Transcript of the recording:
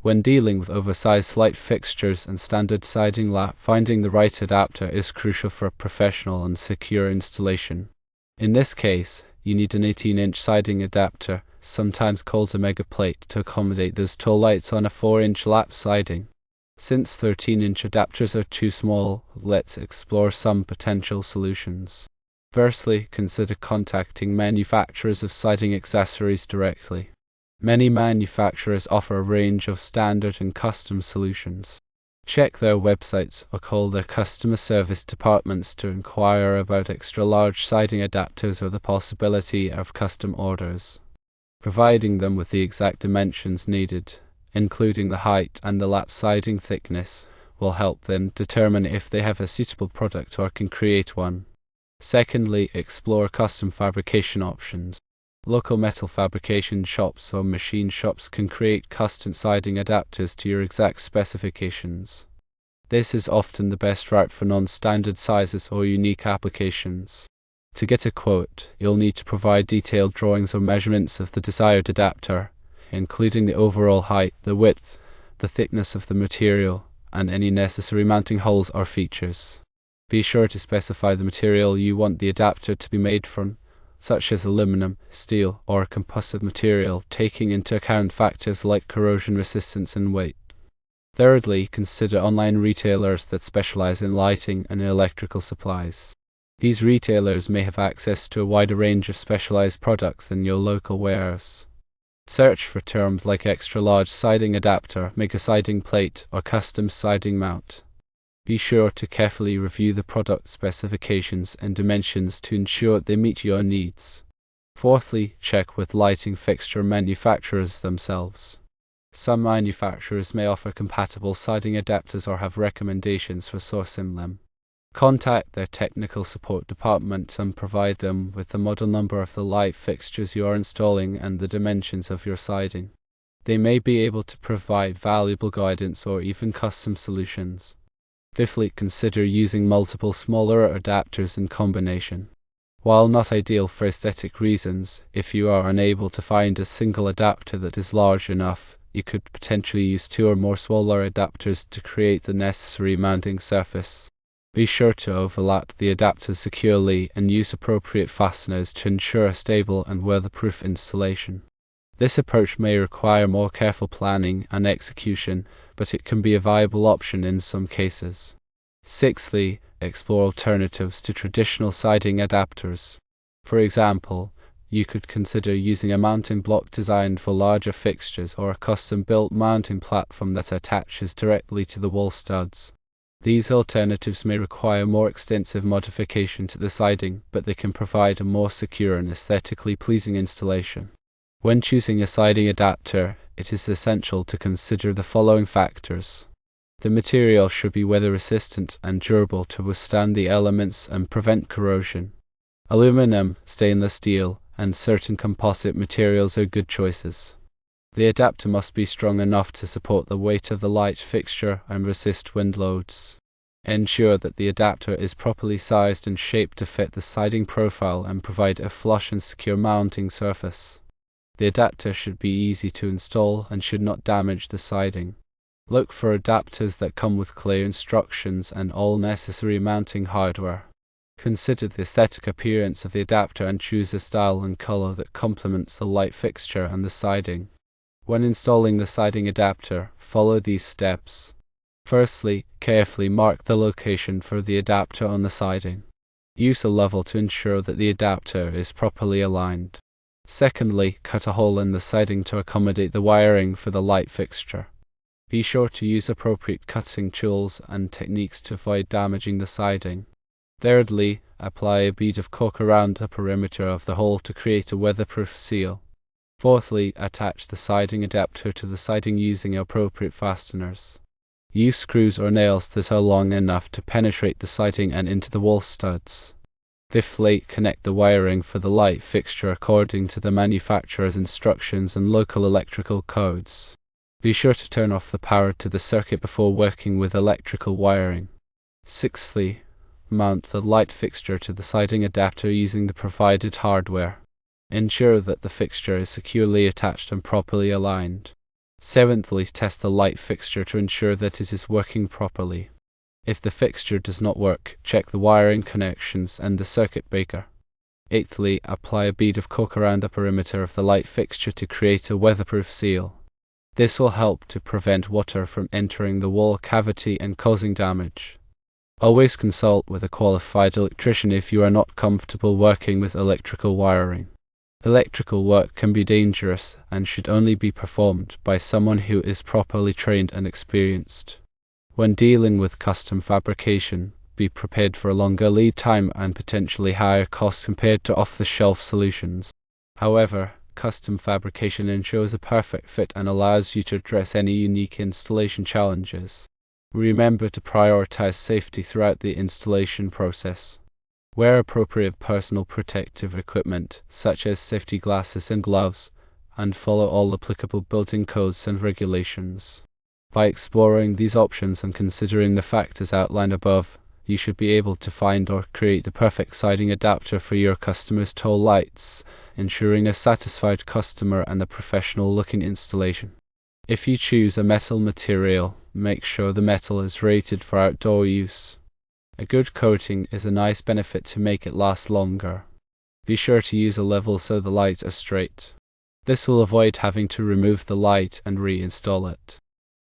When dealing with oversized light fixtures and standard siding, finding the right adapter is crucial for a professional and secure installation. In this case, you need an 18-inch siding adapter, sometimes called a mega plate, to accommodate those tall lights on a 4-inch lap siding. Since 13-inch adapters are too small, let's explore some potential solutions. Firstly, consider contacting manufacturers of siding accessories directly. Many manufacturers offer a range of standard and custom solutions. Check their websites or call their customer service departments to inquire about extra-large siding adapters or the possibility of custom orders. Providing them with the exact dimensions needed, including the height and the lap siding thickness, will help them determine if they have a suitable product or can create one. Secondly, explore custom fabrication options. Local metal fabrication shops or machine shops can create custom siding adapters to your exact specifications. This is often the best route for non-standard sizes or unique applications. To get a quote, you'll need to provide detailed drawings or measurements of the desired adapter, including the overall height, the width, the thickness of the material, and any necessary mounting holes or features. Be sure to specify the material you want the adapter to be made from, such as aluminum, steel, or a composite material, taking into account factors like corrosion resistance and weight. Thirdly, consider online retailers that specialize in lighting and electrical supplies. These retailers may have access to a wider range of specialized products than your local warehouse. Search for terms like extra-large siding adapter, mega siding plate, or custom siding mount. Be sure to carefully review the product specifications and dimensions to ensure they meet your needs. Fourthly, check with lighting fixture manufacturers themselves. Some manufacturers may offer compatible siding adapters or have recommendations for sourcing them. Contact their technical support department and provide them with the model number of the light fixtures you are installing and the dimensions of your siding. They may be able to provide valuable guidance or even custom solutions. Fifthly, consider using multiple smaller adapters in combination. While not ideal for aesthetic reasons, if you are unable to find a single adapter that is large enough, you could potentially use 2 or more smaller adapters to create the necessary mounting surface. Be sure to overlap the adapters securely and use appropriate fasteners to ensure a stable and weatherproof installation. This approach may require more careful planning and execution, but it can be a viable option in some cases. Sixthly, explore alternatives to traditional siding adapters. For example, you could consider using a mounting block designed for larger fixtures or a custom-built mounting platform that attaches directly to the wall studs. These alternatives may require more extensive modification to the siding, but they can provide a more secure and aesthetically pleasing installation. When choosing a siding adapter, it is essential to consider the following factors. The material should be weather-resistant and durable to withstand the elements and prevent corrosion. Aluminum, stainless steel, and certain composite materials are good choices. The adapter must be strong enough to support the weight of the light fixture and resist wind loads. Ensure that the adapter is properly sized and shaped to fit the siding profile and provide a flush and secure mounting surface. The adapter should be easy to install and should not damage the siding. Look for adapters that come with clear instructions and all necessary mounting hardware. Consider the aesthetic appearance of the adapter and choose a style and color that complements the light fixture and the siding. When installing the siding adapter, follow these steps. Firstly, carefully mark the location for the adapter on the siding. Use a level to ensure that the adapter is properly aligned. Secondly, cut a hole in the siding to accommodate the wiring for the light fixture. Be sure to use appropriate cutting tools and techniques to avoid damaging the siding. Thirdly, apply a bead of caulk around the perimeter of the hole to create a weatherproof seal. Fourthly, attach the siding adapter to the siding using appropriate fasteners. Use screws or nails that are long enough to penetrate the siding and into the wall studs. Fifthly, connect the wiring for the light fixture according to the manufacturer's instructions and local electrical codes. Be sure to turn off the power to the circuit before working with electrical wiring. Sixthly, mount the light fixture to the siding adapter using the provided hardware. Ensure that the fixture is securely attached and properly aligned. Seventhly, test the light fixture to ensure that it is working properly. If the fixture does not work, check the wiring connections and the circuit breaker. Eighthly, apply a bead of coke around the perimeter of the light fixture to create a weatherproof seal. This will help to prevent water from entering the wall cavity and causing damage. Always consult with a qualified electrician if you are not comfortable working with electrical wiring. Electrical work can be dangerous and should only be performed by someone who is properly trained and experienced. When dealing with custom fabrication, be prepared for a longer lead time and potentially higher costs compared to off-the-shelf solutions. However, custom fabrication ensures a perfect fit and allows you to address any unique installation challenges. Remember to prioritize safety throughout the installation process. Wear appropriate personal protective equipment, such as safety glasses and gloves, and follow all applicable building codes and regulations. By exploring these options and considering the factors outlined above, you should be able to find or create the perfect siding adapter for your customer's tall lights, ensuring a satisfied customer and a professional-looking installation. If you choose a metal material, make sure the metal is rated for outdoor use. A good coating is a nice benefit to make it last longer. Be sure to use a level so the lights are straight. This will avoid having to remove the light and reinstall it.